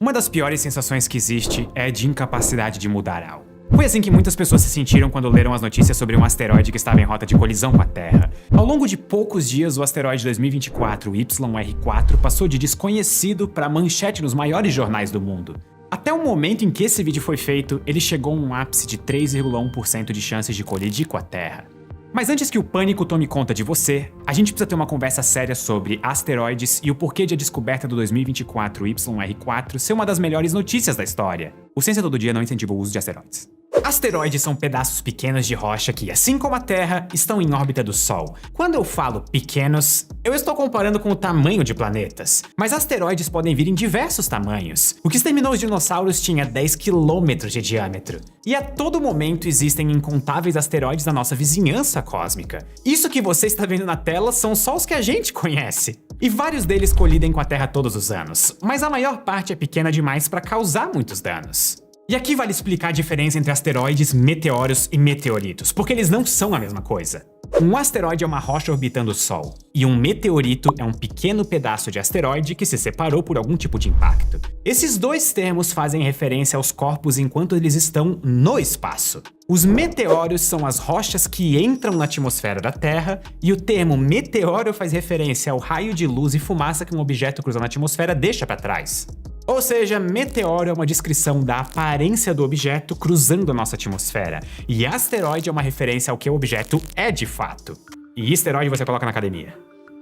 Uma das piores sensações que existe é a de incapacidade de mudar algo. Foi assim que muitas pessoas se sentiram quando leram as notícias sobre um asteroide que estava em rota de colisão com a Terra. Ao longo de poucos dias, o asteroide 2024 YR4 passou de desconhecido para manchete nos maiores jornais do mundo. Até o momento em que esse vídeo foi feito, ele chegou a um ápice de 3,1% de chances de colidir com a Terra. Mas antes que o pânico tome conta de você, a gente precisa ter uma conversa séria sobre asteroides e o porquê de a descoberta do 2024 YR4 ser uma das melhores notícias da história. O Ciência Todo Dia não incentiva o uso de asteroides. Asteroides são pedaços pequenos de rocha que, assim como a Terra, estão em órbita do Sol. Quando eu falo pequenos, eu estou comparando com o tamanho de planetas. Mas asteroides podem vir em diversos tamanhos. O que exterminou os dinossauros tinha 10 km de diâmetro. E a todo momento existem incontáveis asteroides na nossa vizinhança cósmica. Isso que você está vendo na tela são só os que a gente conhece. E vários deles colidem com a Terra todos os anos. Mas a maior parte é pequena demais para causar muitos danos. E aqui vale explicar a diferença entre asteroides, meteoros e meteoritos, porque eles não são a mesma coisa. Um asteroide é uma rocha orbitando o Sol, e um meteorito é um pequeno pedaço de asteroide que se separou por algum tipo de impacto. Esses dois termos fazem referência aos corpos enquanto eles estão no espaço. Os meteoros são as rochas que entram na atmosfera da Terra, e o termo meteoro faz referência ao raio de luz e fumaça que um objeto cruzando a atmosfera deixa para trás. Ou seja, meteoro é uma descrição da aparência do objeto cruzando a nossa atmosfera, e asteroide é uma referência ao que o objeto é de fato. E asteroide você coloca na academia.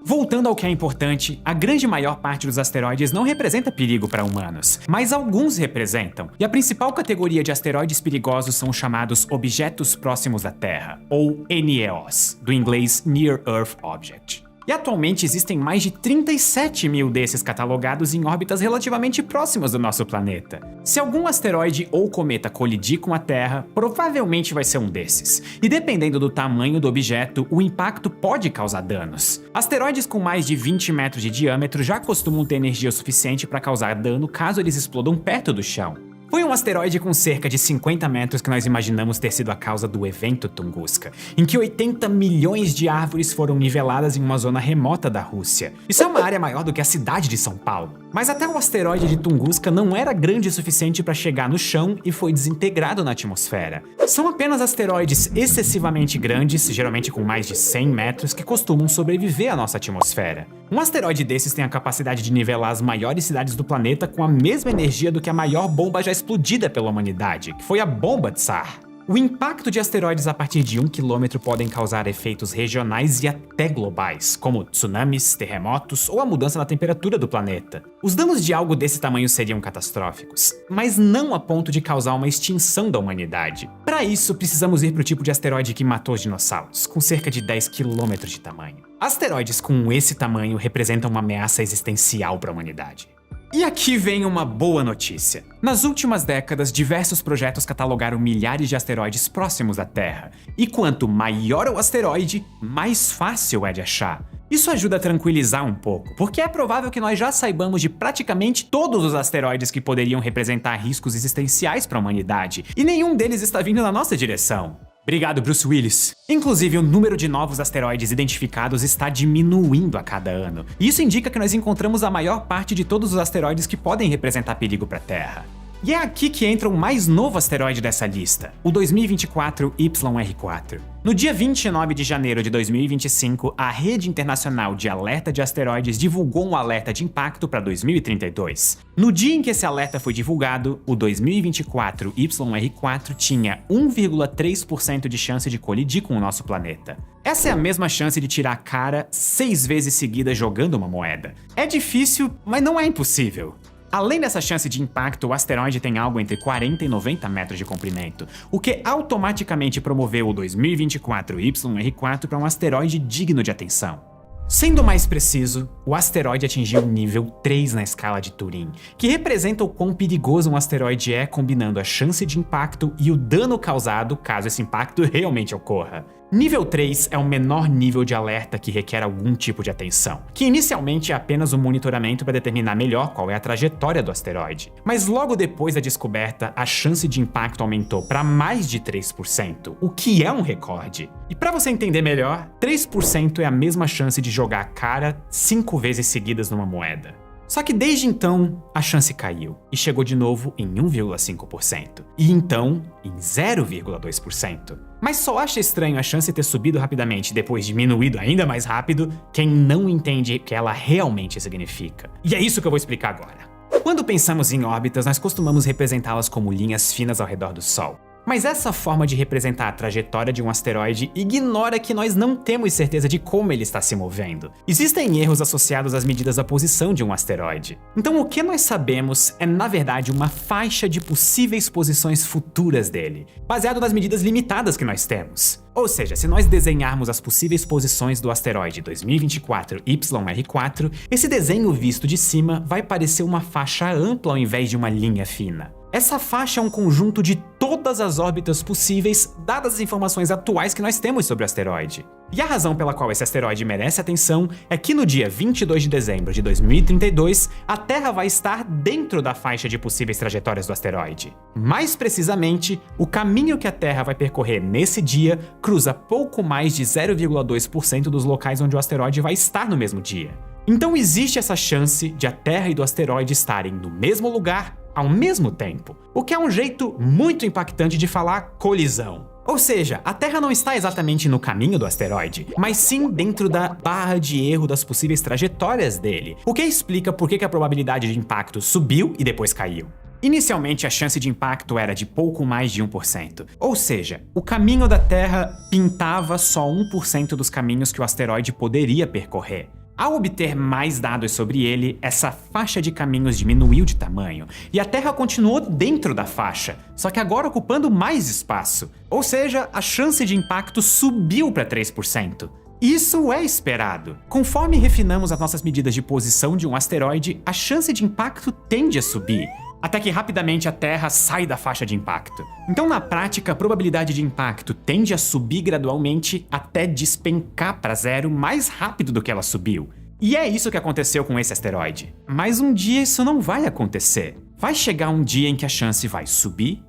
Voltando ao que é importante, a grande maior parte dos asteroides não representa perigo para humanos, mas alguns representam, e a principal categoria de asteroides perigosos são os chamados Objetos Próximos à Terra, ou NEOs, do inglês Near Earth Object. E atualmente existem mais de 37 mil desses catalogados em órbitas relativamente próximas do nosso planeta. Se algum asteroide ou cometa colidir com a Terra, provavelmente vai ser um desses. E dependendo do tamanho do objeto, o impacto pode causar danos. Asteroides com mais de 20 metros de diâmetro já costumam ter energia suficiente para causar dano caso eles explodam perto do chão. Foi um asteroide com cerca de 50 metros que nós imaginamos ter sido a causa do evento Tunguska, em que 80 milhões de árvores foram niveladas em uma zona remota da Rússia. Isso é uma área maior do que a cidade de São Paulo. Mas até o asteroide de Tunguska não era grande o suficiente para chegar no chão e foi desintegrado na atmosfera. São apenas asteroides excessivamente grandes, geralmente com mais de 100 metros, que costumam sobreviver à nossa atmosfera. Um asteroide desses tem a capacidade de nivelar as maiores cidades do planeta com a mesma energia do que a maior bomba já explodida pela humanidade, que foi a bomba Tsar. O impacto de asteroides a partir de 1 km podem causar efeitos regionais e até globais, como tsunamis, terremotos ou a mudança na temperatura do planeta. Os danos de algo desse tamanho seriam catastróficos, mas não a ponto de causar uma extinção da humanidade. Para isso, precisamos ir para o tipo de asteroide que matou os dinossauros, com cerca de 10 km de tamanho. Asteroides com esse tamanho representam uma ameaça existencial para a humanidade. E aqui vem uma boa notícia. Nas últimas décadas, diversos projetos catalogaram milhares de asteroides próximos da Terra. E quanto maior o asteroide, mais fácil é de achar. Isso ajuda a tranquilizar um pouco, porque é provável que nós já saibamos de praticamente todos os asteroides que poderiam representar riscos existenciais para a humanidade, e nenhum deles está vindo na nossa direção. Obrigado, Bruce Willis. Inclusive, o número de novos asteroides identificados está diminuindo a cada ano. E isso indica que nós encontramos a maior parte de todos os asteroides que podem representar perigo para a Terra. E é aqui que entra o mais novo asteroide dessa lista, o 2024 YR4. No dia 29 de janeiro de 2025, a Rede Internacional de Alerta de Asteroides divulgou um alerta de impacto para 2032. No dia em que esse alerta foi divulgado, o 2024 YR4 tinha 1,3% de chance de colidir com o nosso planeta. Essa é a mesma chance de tirar a cara 6 vezes seguidas jogando uma moeda. É difícil, mas não é impossível. Além dessa chance de impacto, o asteroide tem algo entre 40 e 90 metros de comprimento, o que automaticamente promoveu o 2024 YR4 para um asteroide digno de atenção. Sendo mais preciso, o asteroide atingiu o nível 3 na escala de Turing, que representa o quão perigoso um asteroide é combinando a chance de impacto e o dano causado caso esse impacto realmente ocorra. Nível 3 é o menor nível de alerta que requer algum tipo de atenção, que inicialmente é apenas um monitoramento para determinar melhor qual é a trajetória do asteroide. Mas logo depois da descoberta, a chance de impacto aumentou para mais de 3%, o que é um recorde. E para você entender melhor, 3% é a mesma chance de jogar a cara 5 vezes seguidas numa moeda. Só que desde então, a chance caiu e chegou de novo em 1,5%. E então, em 0,2%. Mas só acha estranho a chance ter subido rapidamente e depois diminuído ainda mais rápido quem não entende o que ela realmente significa. E é isso que eu vou explicar agora. Quando pensamos em órbitas, nós costumamos representá-las como linhas finas ao redor do Sol. Mas essa forma de representar a trajetória de um asteroide ignora que nós não temos certeza de como ele está se movendo. Existem erros associados às medidas da posição de um asteroide. Então o que nós sabemos é, na verdade, uma faixa de possíveis posições futuras dele, baseado nas medidas limitadas que nós temos. Ou seja, se nós desenharmos as possíveis posições do asteroide 2024 YR4, esse desenho visto de cima vai parecer uma faixa ampla ao invés de uma linha fina. Essa faixa é um conjunto de todas as órbitas possíveis, dadas as informações atuais que nós temos sobre o asteroide. E a razão pela qual esse asteroide merece atenção é que no dia 22 de dezembro de 2032, a Terra vai estar dentro da faixa de possíveis trajetórias do asteroide. Mais precisamente, o caminho que a Terra vai percorrer nesse dia cruza pouco mais de 0,2% dos locais onde o asteroide vai estar no mesmo dia. Então existe essa chance de a Terra e do asteroide estarem no mesmo lugar ao mesmo tempo, o que é um jeito muito impactante de falar colisão. Ou seja, a Terra não está exatamente no caminho do asteroide, mas sim dentro da barra de erro das possíveis trajetórias dele, o que explica por que a probabilidade de impacto subiu e depois caiu. Inicialmente, a chance de impacto era de pouco mais de 1%, ou seja, o caminho da Terra pintava só 1% dos caminhos que o asteroide poderia percorrer. Ao obter mais dados sobre ele, essa faixa de caminhos diminuiu de tamanho, e a Terra continuou dentro da faixa, só que agora ocupando mais espaço. Ou seja, a chance de impacto subiu para 3%. Isso é esperado. Conforme refinamos as nossas medidas de posição de um asteroide, a chance de impacto tende a subir, até que rapidamente a Terra sai da faixa de impacto. Então, na prática, a probabilidade de impacto tende a subir gradualmente até despencar para zero mais rápido do que ela subiu. E é isso que aconteceu com esse asteroide. Mas um dia isso não vai acontecer. Vai chegar um dia em que a chance vai subir,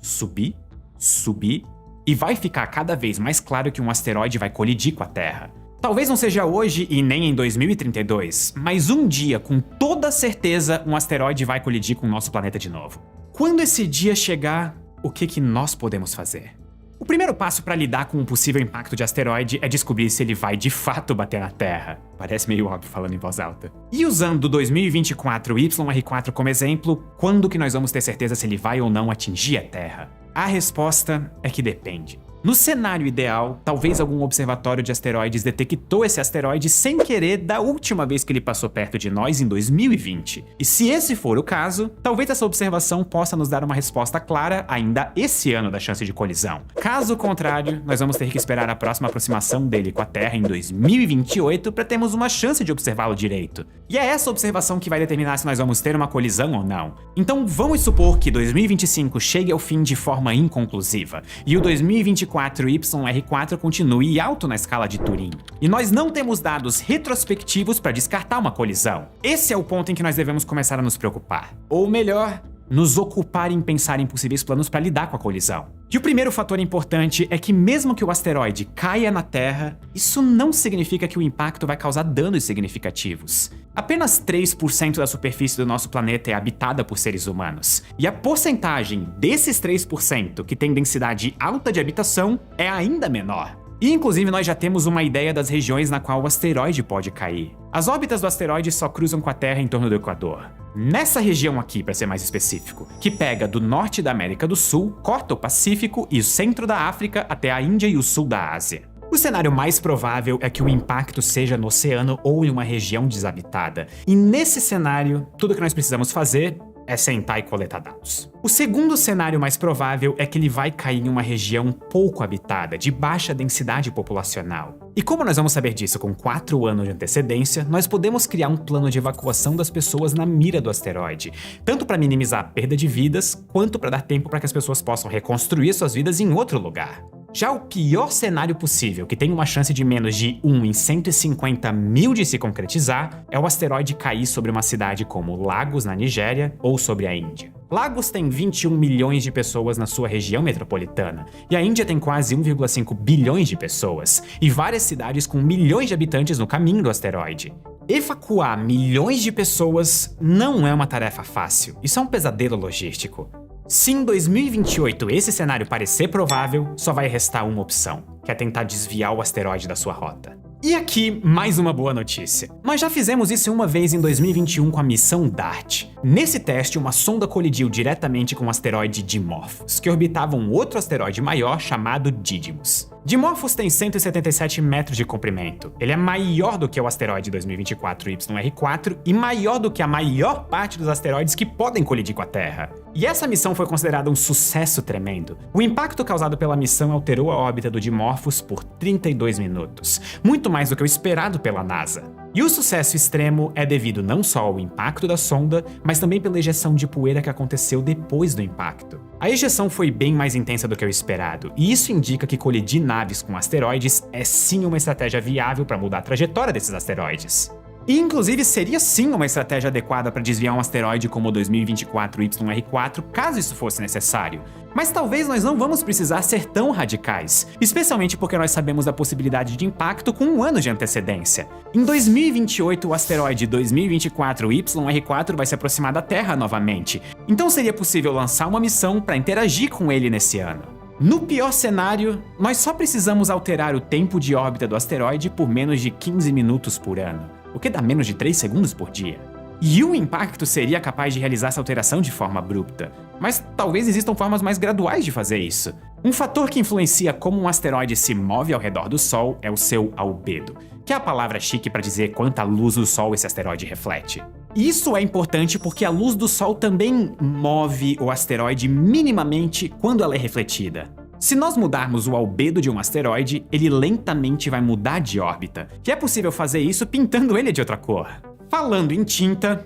subir, subir, e vai ficar cada vez mais claro que um asteroide vai colidir com a Terra. Talvez não seja hoje e nem em 2032, mas um dia, com toda certeza, um asteroide vai colidir com o nosso planeta de novo. Quando esse dia chegar, o que nós podemos fazer? O primeiro passo para lidar com um possível impacto de asteroide é descobrir se ele vai de fato bater na Terra. Parece meio óbvio falando em voz alta. E usando o 2024 YR4 como exemplo, quando que nós vamos ter certeza se ele vai ou não atingir a Terra? A resposta é que depende. No cenário ideal, talvez algum observatório de asteroides detectou esse asteroide sem querer da última vez que ele passou perto de nós em 2020. E se esse for o caso, talvez essa observação possa nos dar uma resposta clara ainda esse ano da chance de colisão. Caso contrário, nós vamos ter que esperar a próxima aproximação dele com a Terra em 2028 para termos uma chance de observá-lo direito. E é essa observação que vai determinar se nós vamos ter uma colisão ou não. Então vamos supor que 2025 chegue ao fim de forma inconclusiva, e o 2024 YR4 continue alto na escala de Turing. E nós não temos dados retrospectivos para descartar uma colisão. Esse é o ponto em que nós devemos começar a nos preocupar. Ou melhor, nos ocupar em pensar em possíveis planos para lidar com a colisão. E o primeiro fator importante é que mesmo que o asteroide caia na Terra, isso não significa que o impacto vai causar danos significativos. Apenas 3% da superfície do nosso planeta é habitada por seres humanos, e a porcentagem desses 3% que tem densidade alta de habitação é ainda menor. E inclusive nós já temos uma ideia das regiões na qual o asteroide pode cair. As órbitas do asteroide só cruzam com a Terra em torno do Equador. Nessa região aqui, para ser mais específico, que pega do norte da América do Sul, corta o Pacífico e o centro da África até a Índia e o sul da Ásia. O cenário mais provável é que o impacto seja no oceano ou em uma região desabitada. E nesse cenário, tudo que nós precisamos fazer é sentar e coletar dados. O segundo cenário mais provável é que ele vai cair em uma região pouco habitada, de baixa densidade populacional. E como nós vamos saber disso com 4 anos de antecedência, nós podemos criar um plano de evacuação das pessoas na mira do asteroide, tanto para minimizar a perda de vidas, quanto para dar tempo para que as pessoas possam reconstruir suas vidas em outro lugar. Já o pior cenário possível, que tem uma chance de menos de 1 em 150 mil de se concretizar, é o asteroide cair sobre uma cidade como Lagos, na Nigéria, ou sobre a Índia. Lagos tem 21 milhões de pessoas na sua região metropolitana, e a Índia tem quase 1,5 bilhões de pessoas, e várias cidades com milhões de habitantes no caminho do asteroide. Evacuar milhões de pessoas não é uma tarefa fácil, isso é um pesadelo logístico. Se em 2028 esse cenário parecer provável, só vai restar uma opção, que é tentar desviar o asteroide da sua rota. E aqui, mais uma boa notícia. Nós já fizemos isso uma vez em 2021 com a missão DART. Nesse teste, uma sonda colidiu diretamente com o asteroide Dimorphos, que orbitava um outro asteroide maior chamado Didymos. Dimorphos tem 177 metros de comprimento. Ele é maior do que o asteroide 2024 YR4 e maior do que a maior parte dos asteroides que podem colidir com a Terra. E essa missão foi considerada um sucesso tremendo. O impacto causado pela missão alterou a órbita do Dimorphos por 32 minutos, muito mais do que o esperado pela NASA. E o sucesso extremo é devido não só ao impacto da sonda, mas também pela ejeção de poeira que aconteceu depois do impacto. A ejeção foi bem mais intensa do que o esperado, e isso indica que colidir naves com asteroides é sim uma estratégia viável para mudar a trajetória desses asteroides. E inclusive seria sim uma estratégia adequada para desviar um asteroide como o 2024 YR4, caso isso fosse necessário. Mas talvez nós não vamos precisar ser tão radicais, especialmente porque nós sabemos da possibilidade de impacto com 1 ano de antecedência. Em 2028, o asteroide 2024 YR4 vai se aproximar da Terra novamente, então seria possível lançar uma missão para interagir com ele nesse ano. No pior cenário, nós só precisamos alterar o tempo de órbita do asteroide por menos de 15 minutos por ano, o que dá menos de 3 segundos por dia. E o impacto seria capaz de realizar essa alteração de forma abrupta, mas talvez existam formas mais graduais de fazer isso. Um fator que influencia como um asteroide se move ao redor do Sol é o seu albedo, que é a palavra chique para dizer quanta luz do Sol esse asteroide reflete. Isso é importante porque a luz do Sol também move o asteroide minimamente quando ela é refletida. Se nós mudarmos o albedo de um asteroide, ele lentamente vai mudar de órbita, e é possível fazer isso pintando ele de outra cor. Falando em tinta,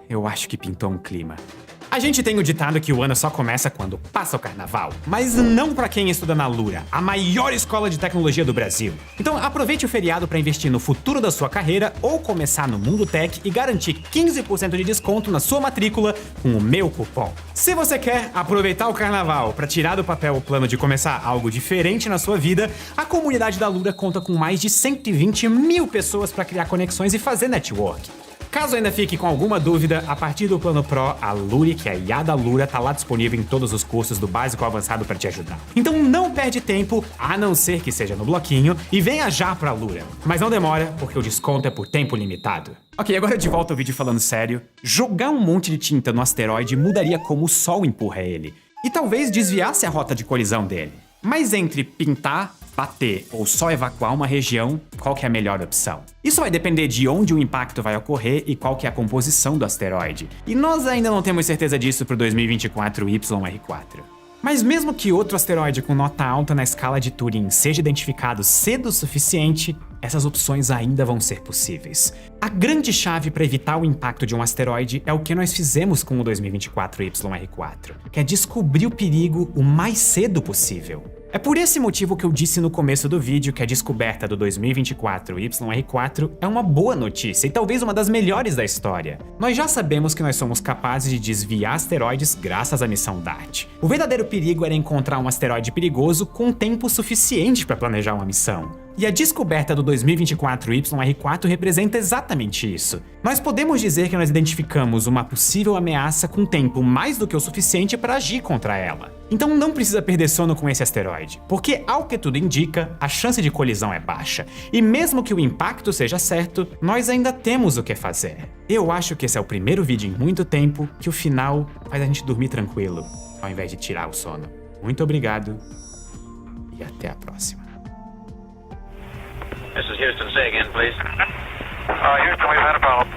eu acho que pintou um clima. A gente tem o ditado que o ano só começa quando passa o carnaval, mas não pra quem estuda na Lura, a maior escola de tecnologia do Brasil. Então aproveite o feriado para investir no futuro da sua carreira ou começar no Mundo Tech e garantir 15% de desconto na sua matrícula com o meu cupom. Se você quer aproveitar o carnaval para tirar do papel o plano de começar algo diferente na sua vida, a comunidade da Lura conta com mais de 120 mil pessoas para criar conexões e fazer network. Caso ainda fique com alguma dúvida, a partir do Plano Pro, a Luri, que é a IA da Lura, tá lá disponível em todos os cursos do básico ao avançado para te ajudar. Então não perde tempo, a não ser que seja no bloquinho, e venha já pra Lura. Mas não demora, porque o desconto é por tempo limitado. Ok, agora de volta ao vídeo falando sério. Jogar um monte de tinta no asteroide mudaria como o Sol empurra ele, e talvez desviasse a rota de colisão dele. Mas entre pintar, bater ou só evacuar uma região, qual que é a melhor opção? Isso vai depender de onde o impacto vai ocorrer e qual que é a composição do asteroide. E nós ainda não temos certeza disso para o 2024 YR4. Mas mesmo que outro asteroide com nota alta na escala de Turing seja identificado cedo o suficiente, essas opções ainda vão ser possíveis. A grande chave para evitar o impacto de um asteroide é o que nós fizemos com o 2024 YR4, que é descobrir o perigo o mais cedo possível. É por esse motivo que eu disse no começo do vídeo que a descoberta do 2024 YR4 é uma boa notícia e talvez uma das melhores da história. Nós já sabemos que nós somos capazes de desviar asteroides graças à missão DART. O verdadeiro perigo era encontrar um asteroide perigoso com tempo suficiente para planejar uma missão. E a descoberta do 2024 YR4 representa exatamente isso. Nós podemos dizer que nós identificamos uma possível ameaça com tempo mais do que o suficiente para agir contra ela. Então não precisa perder sono com esse asteroide, porque ao que tudo indica, a chance de colisão é baixa. E mesmo que o impacto seja certo, nós ainda temos o que fazer. Eu acho que esse é o primeiro vídeo em muito tempo que o final faz a gente dormir tranquilo, ao invés de tirar o sono. Muito obrigado e até a próxima. This is Houston. Say again, please. Houston, we've had a problem.